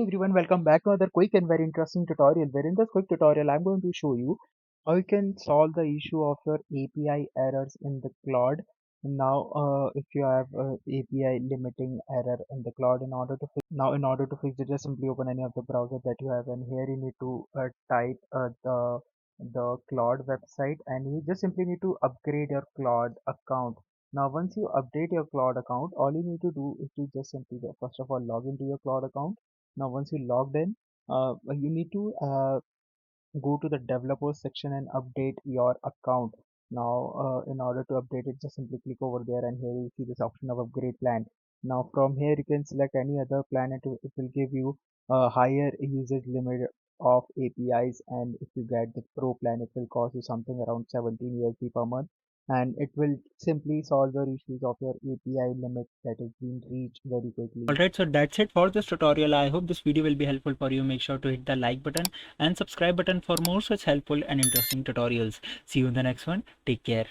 everyone, welcome back to another quick and very interesting tutorial where in this quick tutorial I'm going to show you how you can solve the issue of your API errors in the Claude. Now if you have API limiting error in the Claude, in order to fix it, just simply open any of the browser that you have, and here you need to type the Claude website, and you just simply need to upgrade your Claude account. Now, once you update your Claude account, all you need to do is to just simply first of all log into your Claude account. Now, once you logged in, you need to go to the developers section and update your account. Now in order to update it, just simply click over there, and here you see this option of upgrade plan. Now from here you can select any other plan, and it will give you a higher usage limit of APIs, and if you get the pro plan, it will cost you something around 17 USD per month, and it will simply solve your issues of your API limit that is being reached very quickly. Alright, so that's it for this tutorial. I hope this video will be helpful for you. Make sure to hit the like button and subscribe button for more such helpful and interesting tutorials. See you in the next one. Take care.